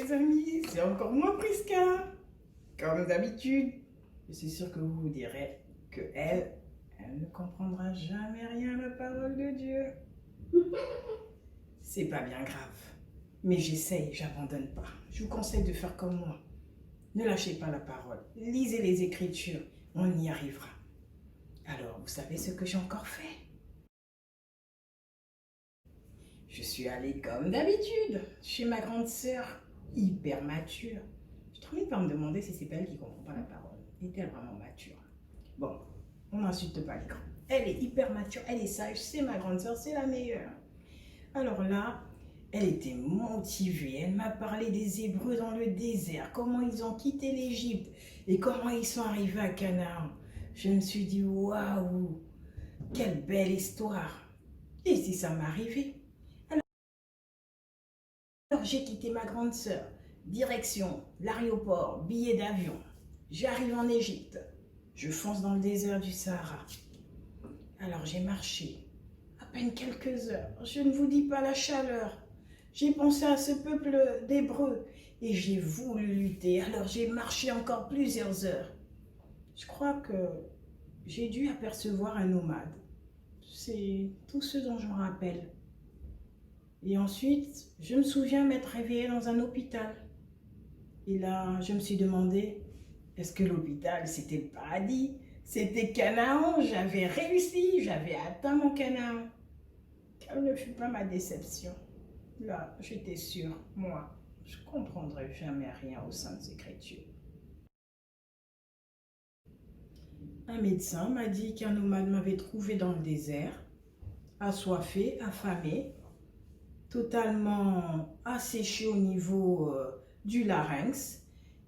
les amis, c'est encore moi Prisca. Comme d'habitude, je suis sûre que vous vous direz que elle ne comprendra jamais rien à la parole de Dieu. C'est pas bien grave, mais j'essaye, j'abandonne pas. Je vous conseille de faire comme moi. Ne lâchez pas la parole, lisez les Écritures, on y arrivera. Alors, vous savez ce que j'ai encore fait? Je suis allée comme d'habitude chez ma grande sœur, hyper mature. Je suis trop pas me demander si c'est pas elle qui comprend pas la parole. Est-elle vraiment mature? Bon, on n'insulte pas les grands. Elle est hyper mature, elle est sage, c'est ma grande sœur, c'est la meilleure. Alors là, elle était motivée, elle m'a parlé des Hébreux dans le désert, comment ils ont quitté l'Égypte et comment ils sont arrivés à Canaan. Je me suis dit, waouh, quelle belle histoire. Et si ça m'arrivait? Alors j'ai quitté ma grande sœur, direction l'aéroport, billet d'avion. J'arrive en Égypte, je fonce dans le désert du Sahara. Alors j'ai marché, à peine quelques heures, je ne vous dis pas la chaleur. J'ai pensé à ce peuple d'Hébreux et j'ai voulu lutter, alors j'ai marché encore plusieurs heures. Je crois que j'ai dû apercevoir un nomade. C'est tout ce dont je me rappelle. Et ensuite, je me souviens m'être réveillée dans un hôpital. Et là, je me suis demandé, est-ce que l'hôpital, c'était le paradis? C'était Canaan, j'avais réussi, j'avais atteint mon Canaan. Quelle ne fut pas ma déception. Là, j'étais sûre, moi, je ne comprendrai jamais rien aux Saintes Écritures. Un médecin m'a dit qu'un nomade m'avait trouvé dans le désert, assoiffé, affamé, totalement asséché au niveau du larynx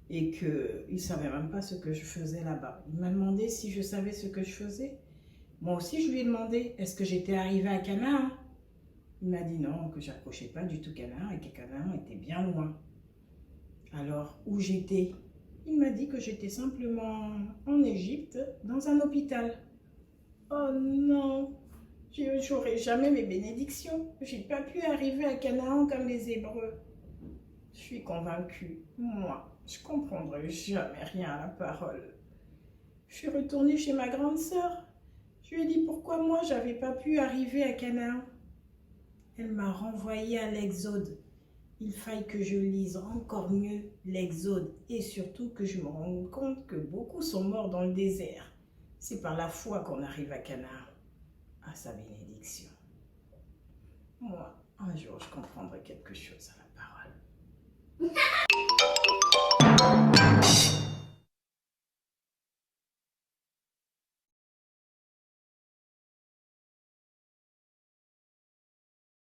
et qu'il ne savait même pas ce que je faisais là-bas. Il m'a demandé si je savais ce que je faisais. Moi aussi, je lui ai demandé, est-ce que j'étais arrivée à Canaan? Il m'a dit non, que j'approchais pas du tout Canaan et que Canaan était bien loin. Alors, où j'étais? Il m'a dit que j'étais simplement en Égypte, dans un hôpital. Oh non! J'aurai jamais mes bénédictions. J'ai pas pu arriver à Canaan comme les Hébreux. Je suis convaincue. Moi, je comprendrai jamais rien à la parole. Je suis retournée chez ma grande sœur. Je lui ai dit pourquoi moi j'avais pas pu arriver à Canaan. Elle m'a renvoyée à l'Exode. Il faille que je lise encore mieux l'Exode et surtout que je me rende compte que beaucoup sont morts dans le désert. C'est par la foi qu'on arrive à Canaan, à sa bénédiction. Moi, un jour, je comprendrai quelque chose à la parole.